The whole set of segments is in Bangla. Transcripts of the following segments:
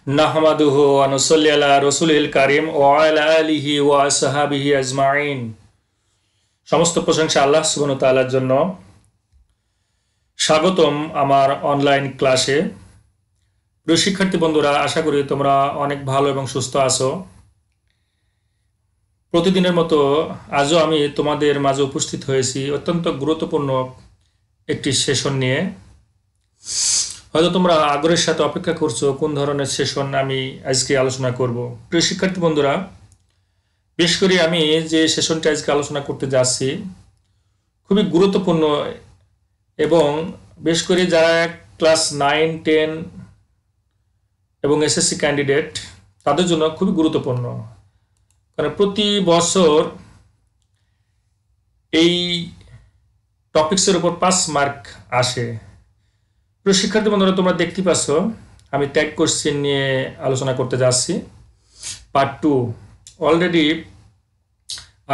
নাহমাদুহু ওয়া নুসাল্লি আলা রাসূলিল কারীম ওয়া আলা আলিহি ওয়া আসহাবিহি আজমাইন। সমস্ত প্রশংসা আল্লাহ সুবহানাহু ওয়া তাআলার জন্য। স্বাগতম আমার অনলাইন ক্লাসে। প্রিয় শিক্ষার্থী বন্ধুরা, আশা করি তোমরা অনেক ভালো এবং সুস্থ আছো। প্রতিদিনের মতো আজও আমি তোমাদের মাঝে উপস্থিত হয়েছি অত্যন্ত গুরুত্বপূর্ণ একটি সেশন নিয়ে। হয়তো তোমরা আগ্রহের সাথে অপেক্ষা করছো কোন ধরনের সেশন আমি আজকে আলোচনা করব। প্রিয় শিক্ষার্থী বন্ধুরা, বিশেষ করে আমি যে সেশনটা আজকে আলোচনা করতে যাচ্ছি খুবই গুরুত্বপূর্ণ এবং বিশেষ করে যারা ক্লাস 9, 10 এবং এসএসসি ক্যান্ডিডেট তাদের জন্য খুবই গুরুত্বপূর্ণ। কারণ প্রতি বছর এই টপিকসের উপর 5 মার্ক আসে। প্রিয় শিক্ষার্থী বন্ধুরা, তোমরা দেখতে পাচ্ছ আমি ট্যাগ কোশ্চেন নিয়ে আলোচনা করতে যাচ্ছি। Part 2 already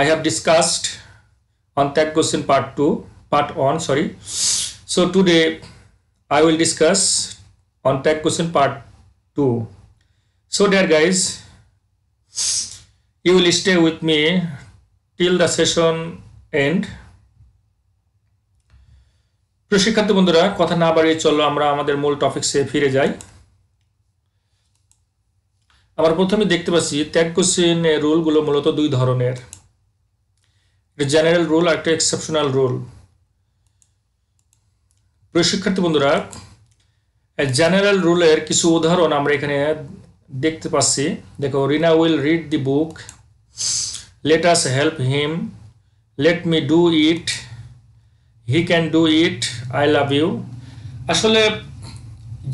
I have discussed on tag question part 1 sorry. So today I will discuss on tag question part 2. So dear guys, you will stay with me till the session end. প্রিয় শিক্ষার্থী বন্ধুরা, কথা না বাড়িয়ে চলো আমরা আমাদের মূল টপিকসে ফিরে যাই। আমরা প্রথমে দেখতে পাচ্ছি ট্যাগ কোশ্চেন রুলগুলো মূলত দুই ধরনের, জেনারেল রুল আর একটা এক্সেপশনাল রুল। প্রিয় শিক্ষার্থী বন্ধুরা, জেনারেল রুলের কিছু উদাহরণ আমরা এখানে দেখতে পাচ্ছি। দেখো, Rina will read the book, let us help him, let me do it, he can do it, I love you. আসলে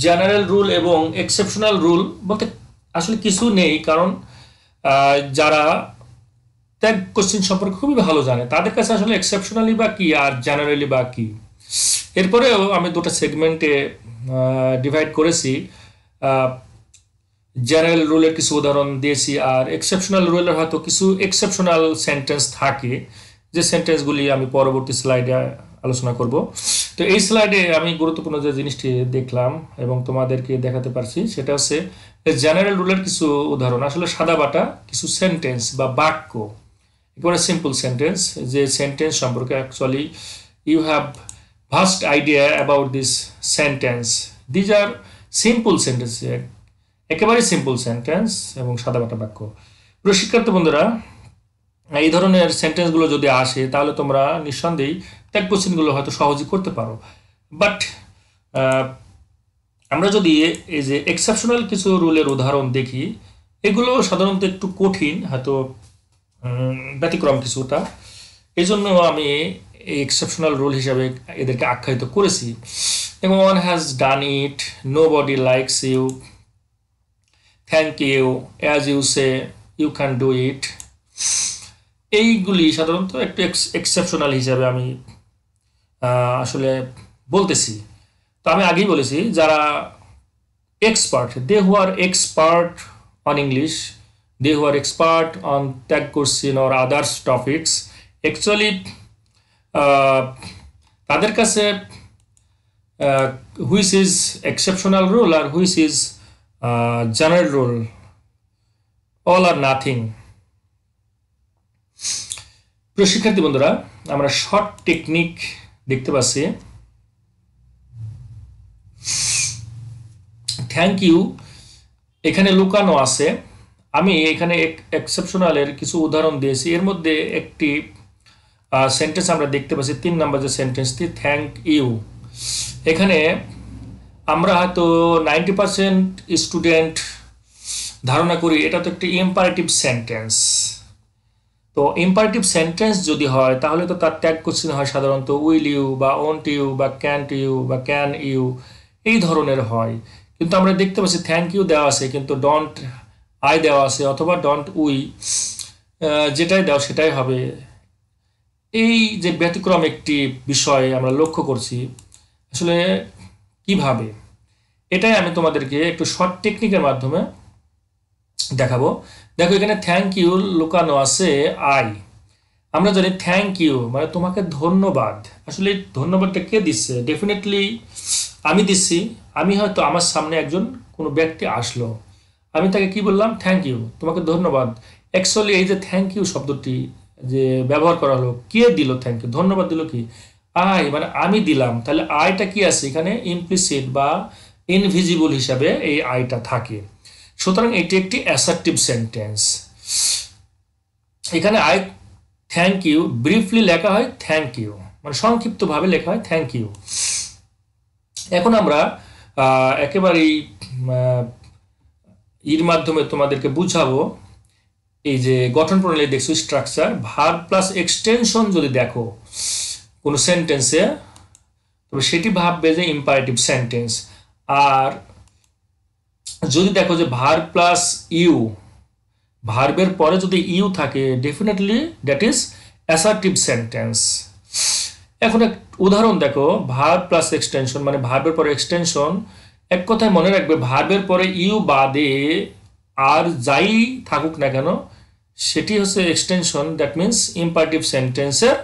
জেনারেল রুল এবং এক্সেপশনাল রুল বলতে আসলে কিছু নেই, কারণ যারা ট্যাগ কোশ্চেন সম্পর্কে খুবই ভালো জানে তাদের কাছে আসলে এক্সেপশনালি বা কি আর জেনারেলি বা কি। এরপরেও আমি দুটো সেগমেন্টে ডিভাইড করেছি। জেনারেল রুলের কিছু উদাহরণ দিয়েছি আর এক্সেপশনাল রুলের হয়তো কিছু এক্সেপশনাল সেন্টেন্স থাকে যে সেন্টেন্সগুলি আমি পরবর্তী স্লাইডে আলোচনা করব। তো এই স্লাইডে আমি গুরুত্বপূর্ণ যে জিনিসটি দেখলাম এবং তোমাদেরকে দেখাতে পারছি সেটা হচ্ছে জেনারেল রুলের কিছু উদাহরণ। আসলে সাদাবাটা কিছু সেন্টেন্স বা বাক্য, একেবারে সিম্পল সেন্টেন্স, যে সেন্টেন্স সম্পর্কে actually you have vast idea about this sentence. These are simple sentence, একেবারে সিম্পল সেন্টেন্স এবং সাদাবাটা বাক্য। প্রিয় শিক্ষার্থী বন্ধুরা, এই ধরনের সেন্টেন্সগুলো যদি আসে তাহলে তোমরা নিঃসন্দেহেই ট্যাগ কোশ্চেনগুলো হয়তো সহজেই করতে পারো। বাট আমরা যদি এই যে এক্সেপশনাল কিছু রুলের উদাহরণ দেখি, এগুলো সাধারণত একটু কঠিন, হয়তো ব্যতিক্রম কিছুটা। এই জন্য আমি এই এক্সেপশনাল রুল হিসাবে এদেরকে আখ্যায়িত করেছি। এবং one has done it, nobody likes you, thank you, as you say, you can do it. এইগুলি সাধারণত একটু এক্সেপশনাল হিসাবে আমি আসলে বলতেছি। তো আমি আগেই বলেছি যারা expert, they who are expert on English, they who are expert on tag question or others topics, actually তাদের কাছে which is exceptional rule or which is general rule, all or nothing. প্রিয় শিক্ষার্থী বন্ধুরা, আমরা শর্ট টেকনিক দেখতে পাচ্ছি। থ্যাংক ইউ এখানে লুকানো আছে। আমি এখানে এক্সেপশনালের কিছু উদাহরণ দিয়েছি। এর মধ্যে একটি সেন্টেন্স আমরা দেখতে পাচ্ছি, 3 নম্বর যে সেন্টেন্সটি, থ্যাংক ইউ। এখানে আমরা হয়তো 90% স্টুডেন্ট ধারণা করি এটা তো একটি ইম্পারেটিভ সেন্টেন্স। তো ইম্পারেটিভ সেন্টেন্স যদি হয় তাহলে তো তার ট্যাগ কোশ্চেন হয় সাধারণত উইল ইউ বা ওন্ট ইউ বা ক্যান্ট ইউ বা ক্যান ইউ, এই ধরনের হয়। কিন্তু আমরা দেখতে পাচ্ছি থ্যাংক ইউ দেওয়া আছে কিন্তু ডোন্ট আই দেওয়া আছে অথবা ডোন্ট উই, যেটাই দাও সেটাই হবে। এই যে ব্যতিক্রম একটি বিষয় আমরা লক্ষ্য করছি, আসলে কিভাবে, এটাই আমি তোমাদেরকে একটু শর্ট টেকনিকের মাধ্যমে দেখাবো। দেখো, এখানে থ্যাংক ইউ লুকানো আছে আই। আমরা জানি থ্যাংক ইউ মানে তোমাকে ধন্যবাদ। আসলে ধন্যবাদটা কে দিচ্ছে? ডেফিনেটলি আমি দিচ্ছি। আমি হয়তো আমার সামনে একজন কোনো ব্যক্তি আসলো, আমি তাকে কি বললাম, থ্যাংক ইউ, তোমাকে ধন্যবাদ। অ্যাকচুয়ালি এই যে থ্যাংক ইউ শব্দটি যে ব্যবহার করা হলো, কে দিল থ্যাংক ইউ, ধন্যবাদ দিল কি, আই, মানে আমি দিলাম। তাহলে আইটা কি আছে এখানে, ইমপ্লিসিট বা ইনভিজিবল হিসাবে এই আইটা থাকে। সুতরাং এটি একটি অ্যাসার্টিভ সেন্টেন্স। এখানে আই থ্যাংক ইউ ব্রিফলি লেখা হয় থ্যাংক ইউ, মানে সংক্ষিপ্তভাবে লেখা হয় থ্যাংক ইউ। এখন আমরা একেবারেই এর মাধ্যমে তোমাদেরকে বুঝাবো এই যে গঠন প্রণালী দেখছো, স্ট্রাকচার, ভার্ব প্লাস এক্সটেনশন যদি দেখো কোনো সেন্টেন্সে, তবে সেটি ভাববে যে ইম্পারেটিভ সেন্টেন্স। আর যদি দেখো যে ভার্ব প্লাস ইউ, ভার্বের পরে যদি ইউ থাকে, definitely that is assertive sentence. এখন এক উদাহরণ দেখো, ভার্ব প্লাস এক্সটেনশন মানে ভার্বের পরে এক্সটেনশন। এক কথায় মনে রাখবে, ভার্বের পরে ইউ বাদে আর যাই থাকুক না কেন সেটি হচ্ছে এক্সটেনশন, দ্যাট মিনস ইম্পারেটিভ সেন্টেন্সের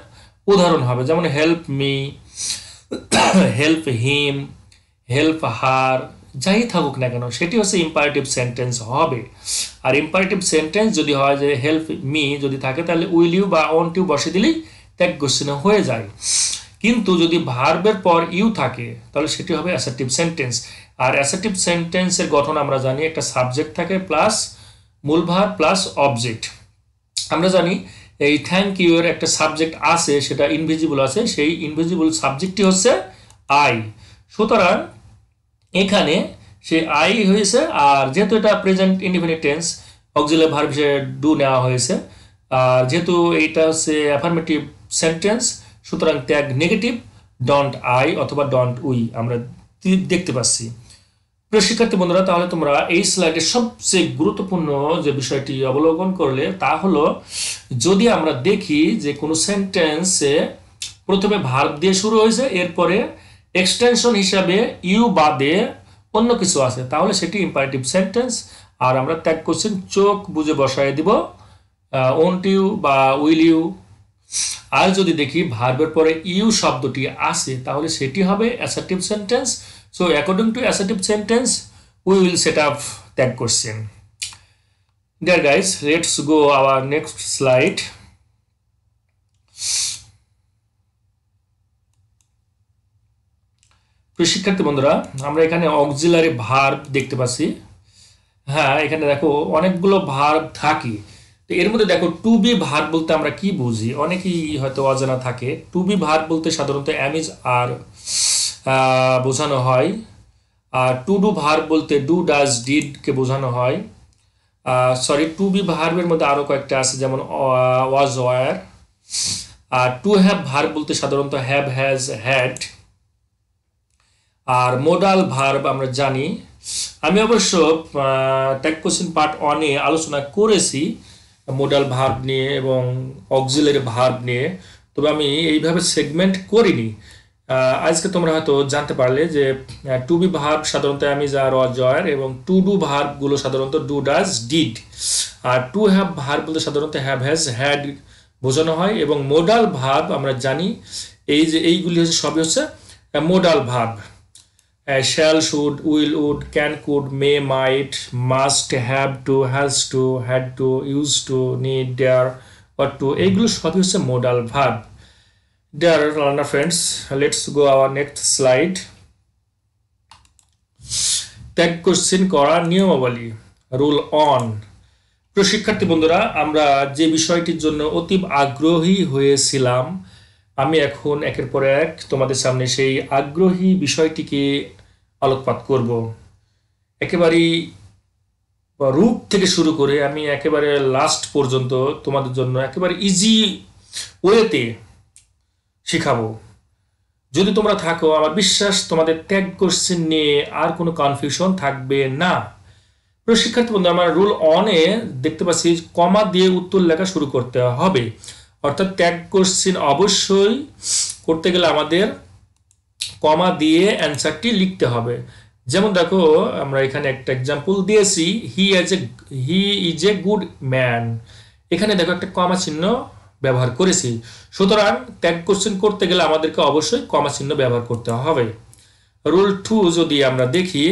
উদাহরণ হবে। যেমন help me, help him, help হার, যাই থাকুক না কেন সেটি হচ্ছে ইম্পারেটিভ সেন্টেন্স হবে। আর ইম্পারেটিভ সেন্টেন্স যদি হয় যে হেল্প মি যদি থাকে, তাহলে উইল ইউ বা ওন্ট ইউ বসে দিলেই ত্যাগ কোশ্চেনে হয়ে যায়। কিন্তু যদি ভার্বের পর ইউ থাকে তাহলে সেটি হবে অ্যাসার্টিভ সেন্টেন্স। আর অ্যাসার্টিভ সেন্টেন্সের গঠন আমরা জানি, একটা সাবজেক্ট থাকে প্লাস মূল ভার্ব প্লাস অবজেক্ট। আমরা জানি এই থ্যাংক ইউ এর একটা সাবজেক্ট আছে, সেটা ইনভিজিবল আছে, সেই ইনভিজিবল সাবজেক্টটি হচ্ছে আই। সুতরাং এখানে সে আই হয়েছে, আর যেহেতু এটা present indefinite tense, auxiliary verb হিসেবে ডু নেওয়া হয়েছে। আর যেহেতু এইটা হচ্ছে অ্যাফার্মেটিভ সেন্টেন্স, সুতরাং ত্যাগ নেগেটিভ, ডন্ট আই অথবা ডন্ট উই আমরা দেখতে পাচ্ছি। প্রিয় শিক্ষার্থী বন্ধুরা, তাহলে তোমরা এই স্লাইডের সবচেয়ে গুরুত্বপূর্ণ যে বিষয়টি অবলোকন করলে তা হলো, যদি আমরা দেখি যে কোনো সেন্টেন্সে প্রথমে ভার্ব দিয়ে শুরু হয়েছে, এরপরে এক্সটেনশন হিসাবে ইউ বাদে অন্য কিছু আছে, তাহলে সেটি ইম্পারেটিভ সেন্টেন্স। আর আমরা ত্যাগ কোশ্চেন চোখ বুঝে বসায় দিব, ওন্ট ইউ বা উইল ইউ। আর যদি দেখি ভার্বের পরে ইউ শব্দটি আছে, তাহলে সেটি হবে assertive sentence. So according to assertive sentence we will set up that question. Dear guys, let's go our next slide. শিক্ষার্থী বন্ধুরা, আমরা এখানে অক্সিলারি ভার্ব দেখতে পাচ্ছি। হ্যাঁ, এখানে দেখো অনেকগুলো ভার্ব থাকে। তো এর মধ্যে দেখো টু বি ভার্ব বলতে আমরা কি বুঝি, অনেকেই হয়তো অজানা থাকে। টু বি ভার্ব বলতে সাধারণত অ্যাম ইজ আর বোঝানো হয়। আর টু ডু ভার্ব বলতে ডু ডাজ ডিড কে বোঝানো হয়। সরি, টু বি ভার্বের মধ্যে আরো কয়েকটা আছে, যেমন ওয়াজ ওয়ার। আর টু হ্যাভ ভার্ব বলতে সাধারণত হ্যাভ, হ্যাজ, হ্যাড। আর মোডাল ভার্ব আমরা জানি, আমি অবশ্য ট্যাগ কোশ্চেন পার্ট 1-এ আলোচনা করেছি মোডাল ভার্ব নিয়ে এবং অক্সিলারি ভার্ব নিয়ে, তবে আমি এইভাবে সেগমেন্ট করিনি। আজকে তোমরা হয়তো জানতে পারলে যে টু বি ভার্ব সাধারণত আমি যা ওয়াজ এবং টু ডু ভার্বগুলো সাধারণত ডু ডাজ ডিড। আর টু হ্যাভ ভার্ব বলতে সাধারণত হ্যাভ, হ্যাজ, হ্যাড বোঝানো হয়। এবং মোডাল ভার্ব আমরা জানি এই যে এইগুলি হচ্ছে সবই হচ্ছে modal verb. Shall, should, will, would, can, could, may, might, must, have to, has to, had to, use to, need, dare, ought to, এইগুলো সবই হচ্ছে modal verb. Dear learner friends, let's go our next slide. Tag question করার নিয়মাবলী, রুল অন। শিক্ষার্থী বন্ধুরা, আমরা যে বিষয়টির জন্য অতীব আগ্রহী হয়েছিলাম, আমি এখন একের পর এক তোমাদের সামনে সেই আগ্রহী বিষয়টিকে আলোকপাত করব। একেবারেই রূপ থেকে শুরু করে আমি একেবারে লাস্ট পর্যন্ত তোমাদের জন্য একেবারে ইজি ওয়েতে শিখাবো। যদি তোমরা থাকো, আমার বিশ্বাস তোমাদের ট্যাগ কোশ্চেন নিয়ে আর কোনো কনফিউশন থাকবে না। শিক্ষার্থী বন্ধু, আমার রুল অনে দেখতে পাচ্ছি কমা দিয়ে উত্তর লেখা শুরু করতে হবে, অর্থাৎ ট্যাগ কোশ্চেন অবশ্যই করতে গেলে আমাদের কমা দিয়ে অ্যান্সারটি লিখতে হবে। যেমন দেখো, আমরা এখানে একটা এক্সাম্পল দিয়েছি, he is a good man. এখানে দেখো একটা কমা চিহ্ন ব্যবহার করেছি। সুতরাং ট্যাগ কোশ্চেন করতে গেলে আমাদেরকে অবশ্যই কমা চিহ্ন ব্যবহার করতে হবে। রুল 2 যদি আমরা দেখি,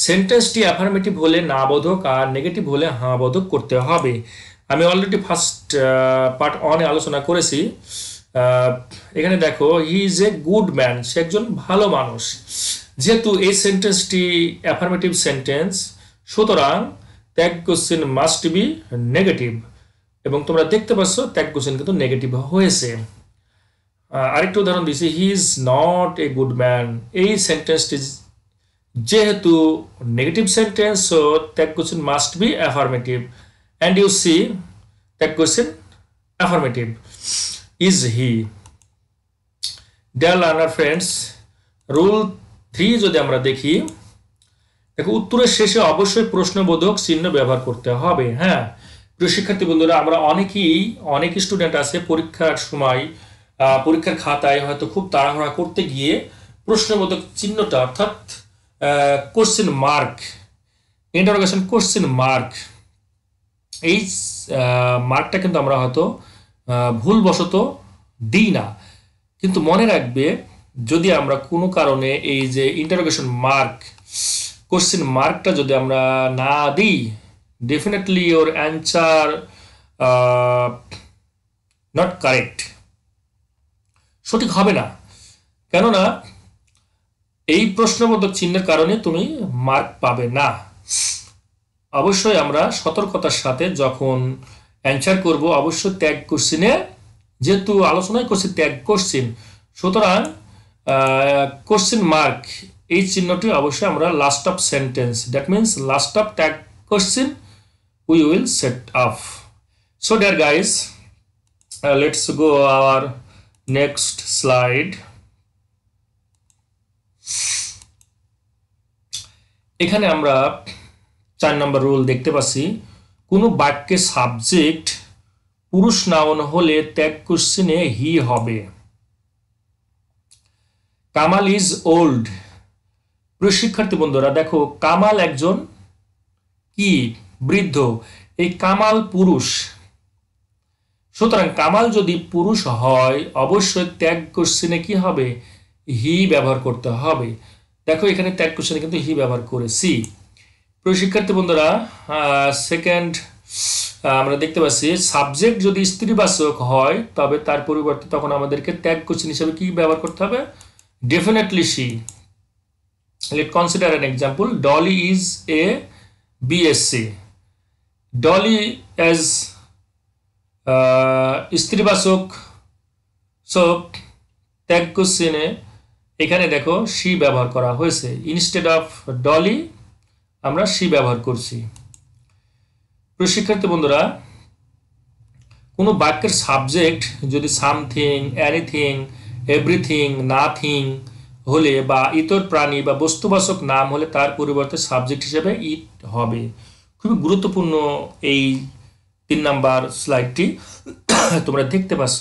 সেন্টেন্সটি অ্যাফার্মেটিভ হলে না বোধক আর নেগেটিভ হলে হ্যাঁ বোধক করতে হবে। আমি অলরেডি ফার্স্ট পার্ট অনে আলোচনা করেছি। এখানে দেখো he is a good man, সে একজন ভালো মানুষ। যেহেতু এই সেন্টেন্সটি অ্যাফার্মেটিভ সেন্টেন্স, সুতরাং tag question must be negative. এবং তোমরা দেখতে পাচ্ছ ট্যাগ কোশ্চেন কিন্তু নেগেটিভ হয়েছে। আরেকটা উদাহরণ দিয়েছি, he is not a good man. এই সেন্টেন্সটি যেহেতু negative sentence, so tag question must be affirmative. And you see tag question affirmative, is he. Dear learner friends, rule 3 যদি আমরা দেখি, দেখো উত্তরের শেষে অবশ্যই প্রশ্নবোধক চিহ্ন ব্যবহার করতে হবে। হ্যাঁ প্রিয় শিক্ষার্থী বন্ধুরা, আমরা অনেক স্টুডেন্ট আছে পরীক্ষার সময় পরীক্ষার খাতায় হয়তো খুব তাড়াহুড়া করতে গিয়ে প্রশ্নবোধক চিহ্নটা অর্থাৎ question mark, interrogation question mark, এই মার্কটা কিন্তু আমরা হয়তো ভুলবশত দিই না। কিন্তু মনে রাখবে, যদি আমরা কোনো কারণে এই যে ইন্টারোগেশন মার্ক, কোশ্চেন মার্কটা যদি আমরা না দিই, definitely your answer not correct, সঠিক হবে না। কেননা এই প্রশ্নবোধক চিহ্নের কারণে তুমি মার্ক পাবে না। অবশ্যই আমরা সতর্কতার সাথে যখন অ্যান্সার করব, অবশ্যই ট্যাগ কোশ্চেনে, যেহেতু আলোচনায় করছি ট্যাগ কোশ্চেন, সুতরাং কোশ্চেন মার্ক এই চিহ্নটি অবশ্যই আমরা last of sentence, that means last of tag question we will set up. So dear guys, let's go our next slide. এখানে আমরা 4 নম্বর রুল দেখতে পাচ্ছি, কোনো বাক্যে সাবজেক্ট পুরুষ নাউন হলে ট্যাগ কোশ্চেনে হি হবে। Kamal is old. প্রিয় শিক্ষার্থী বন্ধুরা, দেখো কামাল একজন কি বৃদ্ধ, এই কামাল পুরুষ, সুতরাং কামাল যদি পুরুষ হয় অবশ্যই ট্যাগ কোশ্চেনে কি হবে, হি ব্যবহার করতে হবে। দেখো এখানে ট্যাগ কোশ্চেনে কিন্তু হি ব্যবহার করেছি। প্রিয় শিক্ষার্থী বন্ধুরা, সেকেন্ড আমরা দেখতে পাচ্ছি সাবজেক্ট যদি স্ত্রীবাচক হয় তবে তার পরিবর্তে তখন আমাদেরকে ট্যাগ কোশ্চেন হিসেবে কি ব্যবহার করতে হবে, definitely she. Let consider an example, Dolly is a BSc. Dolly as স্ত্রীবাচক, সো ট্যাগ কোশ্চেনে এখানে দেখো শি ব্যবহার করা হয়েছে, ইনস্টেড অফ ডলি আমরা শি ব্যবহার করছি। প্রিয় শিক্ষার্থী বন্ধুরা, কোনো বাক্যের সাবজেক্ট যদি সামথিং, এনিথিং, এভরিথিং, নাথিং হলে বা ইতর প্রাণী বা বস্তুবাচক নাম হলে তার পরিবর্তে সাবজেক্ট হিসেবে ইট হবে। খুবই গুরুত্বপূর্ণ এই 3 নাম্বার স্লাইডটি তোমরা দেখতে পাচ্ছ,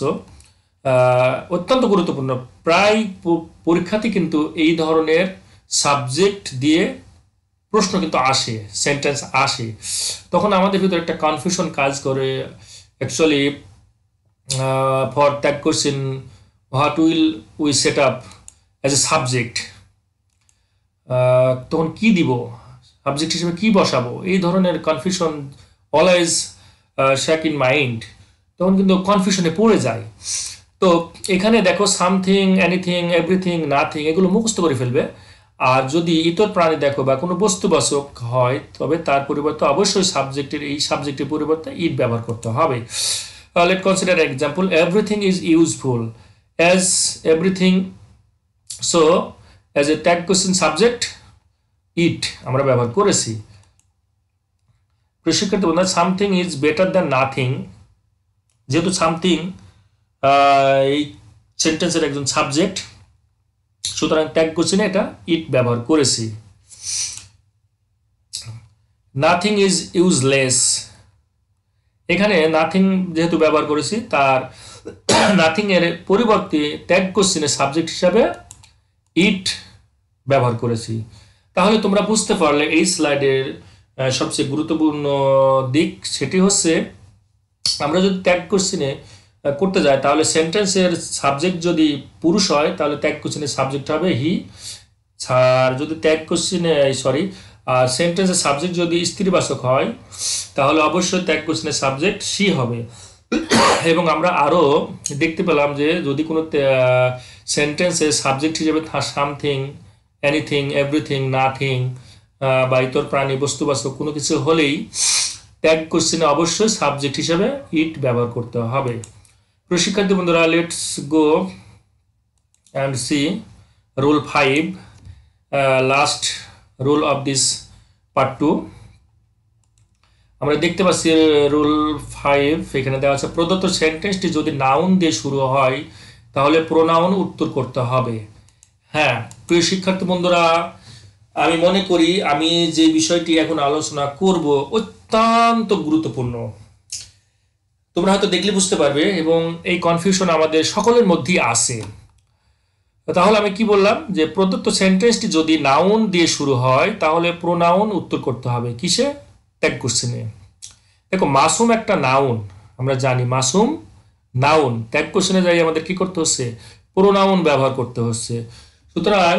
অত্যন্ত গুরুত্বপূর্ণ। প্রায় পরীক্ষাতে কিন্তু এই ধরনের সাবজেক্ট দিয়ে প্রশ্ন কিন্তু আসে, সেন্টেন্স আসে, তখন আমাদের ভিতরে একটা কনফিউশন কাজ করে। Actually for tag question what will we set up as a subject, তখন কি দিব, সাবজেক্ট হিসেবে কি বসাবো, এই ধরনের কনফিউশন অলওয়েজ শ্যাক ইন মাইন্ড, তখন কিন্তু কনফিউশনে পড়ে যায়। তো এখানে দেখো সামথিং, এনিথিং, এভরিথিং, নাথিং এগুলো মুখস্থ করে ফেলবে। আর যদি ইতর প্রাণী দেখো বা কোনো বস্তুবাচক হয় তবে তার পরিবর্তে অবশ্যই সাবজেক্টের পরিবর্তে ইট ব্যবহার করতে হবে। Let consider example, everything is useful as everything, so as a tag question subject it আমরা ব্যবহার করেছি। শিক্ষার্থী বন্ধুরা, something is better than nothing, যেহেতু সামথিং এই সেন্টেন্সের একজন সাবজেক্ট, সুতরাং ট্যাগ কোশ্চেনে এটা ইট ব্যবহার করেছি। নাথিং ইজ ইউজলেস, এখানে নাথিং যেহেতু ব্যবহার করেছি, তার নাথিং এর পরিবর্তে ট্যাগ কোশ্চেনের সাবজেক্ট হিসাবে ইট ব্যবহার করেছি। তাহলে তোমরা বুঝতে পারলে এই স্লাইডের সবচেয়ে গুরুত্বপূর্ণ দিক সেটি হচ্ছে, আমরা যদি ট্যাগ কোশ্চেনে করতে যাই তাহলে সেন্টেন্সের সাবজেক্ট যদি পুরুষ হয় তাহলে ট্যাগ কোশ্চেনের সাবজেক্ট হবে হি, আর যদি ট্যাগ কোশ্চেনে আর সেন্টেন্সের সাবজেক্ট যদি স্ত্রীবাচক হয় তাহলে অবশ্যই ত্যাগ কোশ্চেনের সাবজেক্ট সি হবে। এবং আমরা আরও দেখতে পেলাম যে যদি কোনো সেন্টেন্সের সাবজেক্ট হিসেবে সামথিং, এনিথিং, এভরিথিং, নাথিং বা ইতর প্রাণী, বস্তুবাচক কোনো কিছু হলেই ট্যাগ কোশ্চেনে অবশ্যই সাবজেক্ট হিসেবে ইট ব্যবহার করতে হবে। শিক্ষার্থী বন্ধুরা, let's go and see rule 5, last rule of this part 2। আমরা দেখতে পাচ্ছি রুল 5 এখানে দেওয়া আছে, প্রদত্ত সেন্টেন্সটি যদি নাউন দিয়ে শুরু হয় তাহলে প্রোনাউন উত্তর করতে হবে। হ্যাঁ প্রিয় শিক্ষার্থী বন্ধুরা, আমি মনে করি আমি যে বিষয়টি এখন আলোচনা করব অত্যন্ত গুরুত্বপূর্ণ। তোমরা হয়তো দেখলে বুঝতে পারবে এবং এই কনফিউশন আমাদের সকলের মধ্যেই আছে। তাহলে আমি কি বললাম যে প্রদত্ত সেন্টেন্সটি যদি নাউন দিয়ে শুরু হয় তাহলে প্রোনাউন উত্তর করতে হবে। কিসে? ট্যাগ কোশ্চেনে। দেখো মাসুম একটা নাউন, আমরা জানি মাসুম নাউন, ট্যাগ কোশ্চেনে যাই আমাদের কি করতে হচ্ছে? প্রোনাউন ব্যবহার করতে হচ্ছে। সুতরাং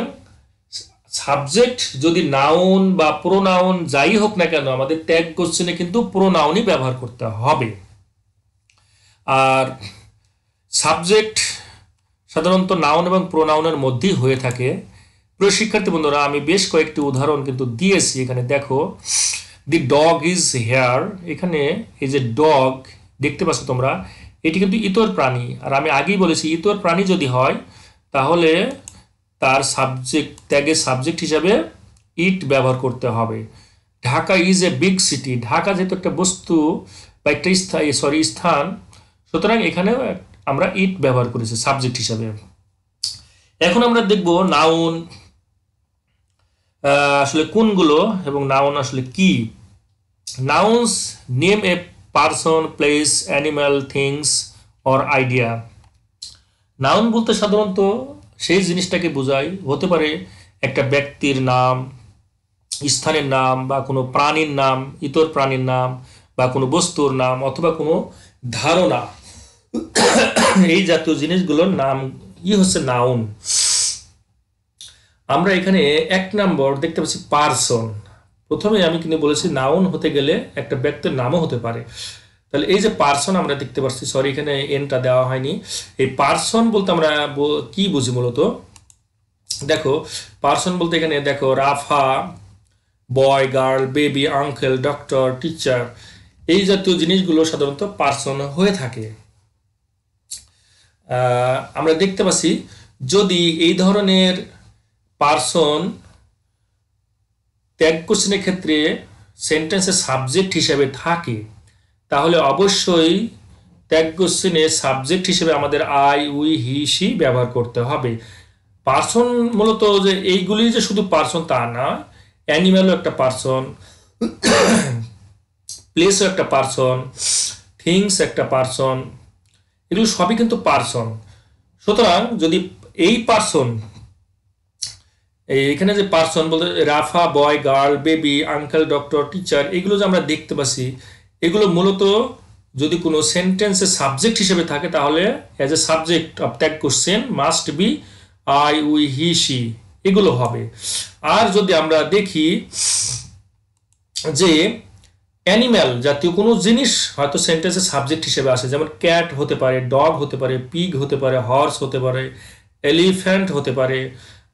সাবজেক্ট যদি নাউন বা প্রোনাউন যাই হোক না কেন আমাদের ট্যাগ কোশ্চেনে কিন্তু প্রোনাউনই ব্যবহার করতে হবে। আর সাবজেক্ট সাধারণত নাউন এবং প্রোনাউনের মধ্যেই হয়ে থাকে। প্রিয় শিক্ষার্থী বন্ধুরা, আমি বেশ কয়েকটি উদাহরণ কিন্তু দিয়েছি। এখানে দেখো, দি ডগ ইজ হেয়ার, এখানে এই যে ডগ দেখতে পাচ্ছ তোমরা, এটি কিন্তু ইতর প্রাণী। আর আমি আগেই বলেছি ইতর প্রাণী যদি হয় তাহলে তার সাবজেক্ট ট্যাগের সাবজেক্ট হিসাবে ইট ব্যবহার করতে হবে। Dhaka is a big city, Dhaka যেহেতু একটা বস্তু বা একটা স্থান, সুতরাং এখানেও আমরা ইট ব্যবহার করেছি সাবজেক্ট হিসাবে। এখন আমরা দেখব নাউন আসলে কোনগুলো এবং নাউন আসলে কি। Nouns name a person, place, animal, things or idea. Noun বলতে সাধারণত সেই জিনিসটাকে বোঝায়, হতে পারে একটা ব্যক্তির নাম, স্থানের নাম, বা কোনো প্রাণীর নাম, ইতর প্রাণীর নাম, বা কোনো বস্তুর নাম, অথবা কোনো ধারণা। এই জাতীয় জিনিসগুলোর নাম হচ্ছে নাউন। আমরা এখানে 1 নম্বর দেখতে পাচ্ছি পারসন। প্রথমে আমি কিন্তু বলেছি নাউন হতে গেলে একটা ব্যক্তির নামও হতে পারে। তাহলে এই যে পারসন আমরা দেখতে পাচ্ছি, সরি এখানে এনটা দেওয়া হয়নি। এই পারসন বলতে আমরা কি বুঝি মূলত? দেখো পারসন বলতে এখানে দেখো Rafa, boy, girl, baby, uncle, doctor, teacher, এই জাতীয় জিনিসগুলো সাধারণত পারসন হয়ে থাকে। আমরা দেখতে পাচ্ছি যদি এই ধরনের পারসন ট্যাগ কোশ্চেনের ক্ষেত্রে সেন্টেন্সের সাবজেক্ট হিসেবে থাকে তাহলে অবশ্যই ট্যাগ কোশ্চেনের সাবজেক্ট হিসেবে আমাদের আই, উই, হি, সি ব্যবহার করতে হবে। পারসন মূলত যে এইগুলি যে শুধু পারসন তা না, অ্যানিম্যালও একটা পারসন, প্লেসও একটা পারসন, থিংস একটা পারসন, এগুলো সবই কিন্তু পারসন। সুতরাং যদি এই পারসন, এখানে যে পারসন বলতে Rafa, boy, girl, baby, uncle, doctor, teacher, এগুলো যে আমরা দেখতে পাচ্ছি, এগুলো মূলত যদি কোনো সেন্টেন্সের সাবজেক্ট হিসেবে থাকে তাহলে as a subject of tag question must be I, we, he, she, এগুলো হবে। আর যদি আমরা দেখি যে অ্যানিম্যাল জাতীয় কোনো জিনিস হয়তো সেন্টেন্সের সাবজেক্ট হিসেবে আসে, যেমন ক্যাট হতে পারে, ডগ হতে পারে, পিগ হতে পারে, হর্স হতে পারে, এলিফ্যান্ট হতে পারে,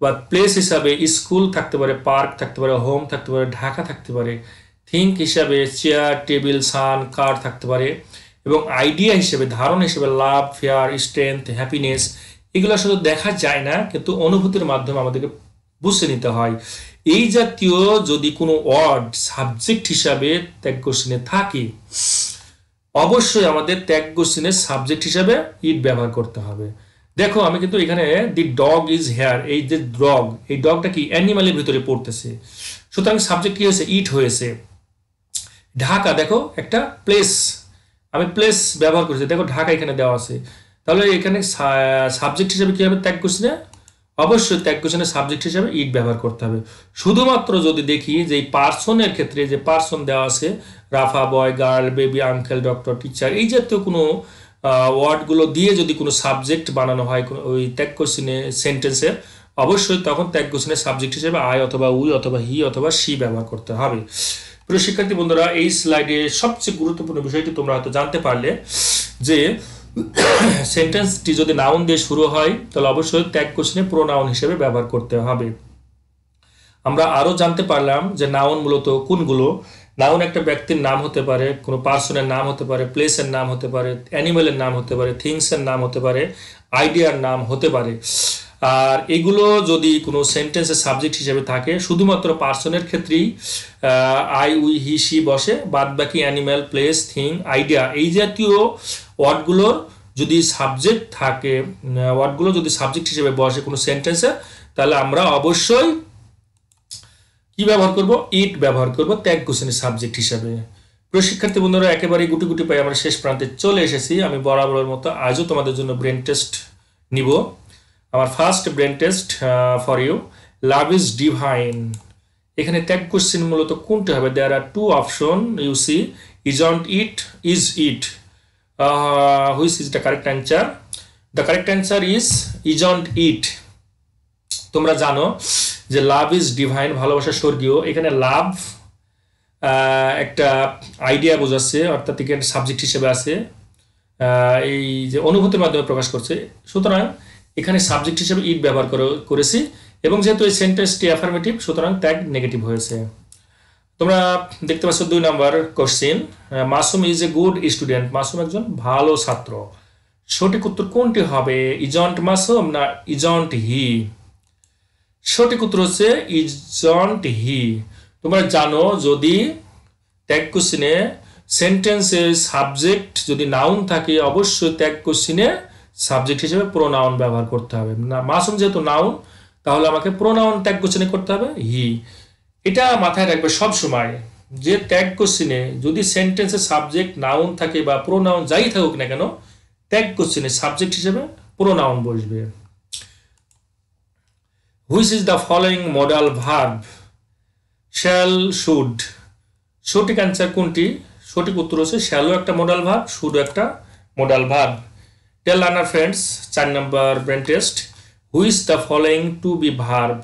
বা প্লেস হিসাবে স্কুল থাকতে পারে, পার্ক থাকতে পারে, হোম থাকতে পারে, ঢাকা থাকতে পারে, থিঙ্ক হিসাবে চেয়ার, টেবিল, সান, কার থাকতে পারে, এবং আইডিয়া হিসেবে, ধারণা হিসেবে লাভ, ফেয়ার, স্ট্রেংথ, হ্যাপিনেস, এগুলো শুধু দেখা যায় না কিন্তু অনুভূতির মাধ্যমে আমাদেরকে বুঝে নিতে হয়। এই জাতীয় যদি কোনো ওয়ার্ড সাবজেক্ট হিসাবে ট্যাগ কোশ্চেনে থাকে অবশ্যই আমাদের ট্যাগ কোশ্চেনের সাবজেক্ট হিসাবে ইট ব্যবহার করতে হবে। দেখো আমি কিন্তু এখানে দি ডগ ইজ হেয়ার, এই যে ডগ, এই ডগটা কি অ্যানিমালের ভিতরে পড়তেছে, সুতরাং সাবজেক্ট কি হয়েছে? ইট হয়েছে। ঢাকা দেখো একটা প্লেস, আমি প্লেস ব্যবহার করেছি, দেখো ঢাকা এখানে দেওয়া আছে, তাহলে এখানে সাবজেক্ট হিসেবে কি হবে ট্যাগ কোশ্চেনে? অবশ্যই ট্যাগ কোশ্চেনের সাবজেক্ট হিসেবে ইট ব্যবহার করতে হবে। শুধুমাত্র যদি দেখি যে এই পার্সনের ক্ষেত্রে যে পার্সন দেওয়া আছে Rafa, boy, girl, baby, uncle, doctor, teacher, এই জাতীয় কোনো ওয়ার্ডগুলো দিয়ে যদি কোনো সাবজেক্ট বানানো হয় ওই ট্যাগ কোশ্চেনে সেন্টেন্সের, অবশ্যই তখন ত্যাগ কোশ্চেনের সাবজেক্ট হিসেবে আই অথবা উই অথবা হি অথবা সি ব্যবহার করতে হবে। প্রিয় শিক্ষার্থী বন্ধুরা, এই স্লাইডে সবচেয়ে গুরুত্বপূর্ণ বিষয়টি তোমরা হয়তো জানতে পারলে যে সেন্টেন্সটি যদি নাউন দিয়ে শুরু হয় তাহলে অবশ্যই ত্যাগ কোশ্চেনে প্রোনাউন হিসেবে ব্যবহার করতে হবে। আমরা আরও জানতে পারলাম যে নাউন মূলত কোনগুলো। নাউন একটা ব্যক্তির নাম হতে পারে, কোনো পার্সনের নাম হতে পারে, প্লেসের নাম হতে পারে, অ্যানিমেলের নাম হতে পারে, থিংসের নাম হতে পারে, আইডিয়ার নাম হতে পারে। আর এগুলো যদি কোনো সেন্টেন্সের সাবজেক্ট হিসেবে থাকে শুধুমাত্র পার্সনের ক্ষেত্রেই আই উই হি সি বসে, বাদ বাকি অ্যানিমেল, প্লেস, থিং, আইডিয়া এই জাতীয় ওয়ার্ডগুলোর যদি সাবজেক্ট থাকে, ওয়ার্ডগুলো যদি সাবজেক্ট হিসেবে বসে কোনো সেন্টেন্সে, তাহলে আমরা অবশ্যই কি ব্যবহার করব? ইট ব্যবহার করব ত্যাগ কোশ্চেনের সাবজেক্ট হিসাবে। প্রিয় শিক্ষার্থী বন্ধুরা, একেবারে গুটি গুটি পাই আমরা শেষ প্রান্তে চলে এসেছি। আমি বরাবরের মতো আজও তোমাদের জন্য ব্রেন টেস্ট নিব। আমার first brain test for you, love is divine. এখানে ত্যাগ কোশ্চেন মূলত কোনটি হবে? There are two option you see, isn't it, is it, which is the correct answer? The correct answer is isn't it. তোমরা জানো যে লাভ ইজ ডিভাইন, ভালোবাসা স্বর্গীয়। এখানে লাভ একটা আইডিয়া বোঝাচ্ছে, অর্থাৎ এখানে সাবজেক্ট হিসেবে আছে, এই যে অনুভূতির মাধ্যমে প্রকাশ করছে। সুতরাং এখানে সাবজেক্ট হিসেবে ইট ব্যবহার করেছি, এবং যেহেতু এই সেন্টেন্সটি অ্যাফার্মেটিভ সুতরাং ত্যাগ নেগেটিভ হয়েছে। তোমরা দেখতে পাচ্ছ 2 number question, Masum is a good student. Masum একজন ভালো ছাত্র। সঠিক উত্তর কোনটি হবে? ইজন্ট মাসুম না ইজন্ট হি? সঠিক উত্তর হচ্ছে ইজন্ট হি। তোমরা জানো যদি ত্যাগ কোশ্চেনে সেন্টেন্সের সাবজেক্ট যদি নাউন থাকে অবশ্যই ত্যাগ কোশ্চেনে সাবজেক্ট হিসেবে প্রোনাউন ব্যবহার করতে হবে। না, মাসুম যেহেতু নাউন তাহলে আমাকে প্রোনাউন ত্যাগ কোশ্চেনে করতে হবে হি। এটা মাথায় রাখবে সব সময় যে ত্যাগ কোশ্চেনে যদি সেন্টেন্সের সাবজেক্ট নাউন থাকে বা প্রোনাউন যাই থাকুক না কেন, ত্যাগ কোশ্চেনে সাবজেক্ট হিসেবে প্রোনাউন বসবে। Which is the following modal verb? Shall, should. সঠিক অ্যান্সার কোনটি? সঠিক উত্তর হচ্ছে শ্যালও একটা মডাল ভার্ব, শুডও একটা modal verb. Tell learner friends, 4 number brain test, which the following to be verb?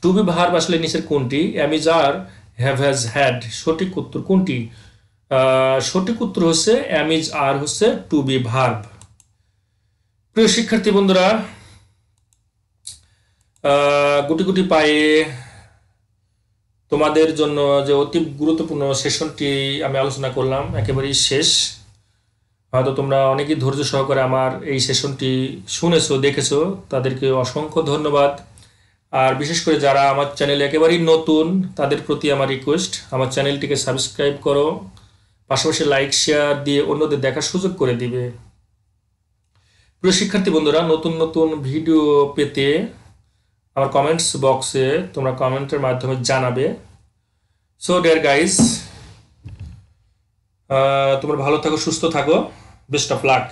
To be verb আসলে নিচের কোনটি? Am is, are, have, has, had. সঠিক উত্তর কোনটি? সঠিক উত্তর হচ্ছে অ্যামিজ, আর হচ্ছে টু বি ভার্ব। প্রিয় শিক্ষার্থী বন্ধুরা, গুটি গুটি পায়ে তোমাদের জন্য যে অতি গুরুত্বপূর্ণ সেশনটি আমি আলোচনা করলাম একেবারেই শেষ। হয়তো তোমরা অনেকেই ধৈর্য সহকারে আমার এই সেশনটি শুনেছো, দেখেছো, তাদেরকে অসংখ্য ধন্যবাদ। আর বিশেষ করে যারা আমার চ্যানেলে একেবারেই নতুন তাদের প্রতি আমার রিকোয়েস্ট, আমার চ্যানেলটিকে সাবস্ক্রাইব করো, পাশাপাশি লাইক শেয়ার দিয়ে অন্যদের দেখার সুযোগ করে দিবে। প্রিয় শিক্ষার্থী বন্ধুরা, নতুন নতুন ভিডিও পেতে আমার কমেন্টস বক্সে তোমরা কমেন্টের মাধ্যমে জানাবে। সো ডিয়ার গাইস, তোমরা ভালো থাকো, সুস্থ থাকো, বেস্ট অফ লাক।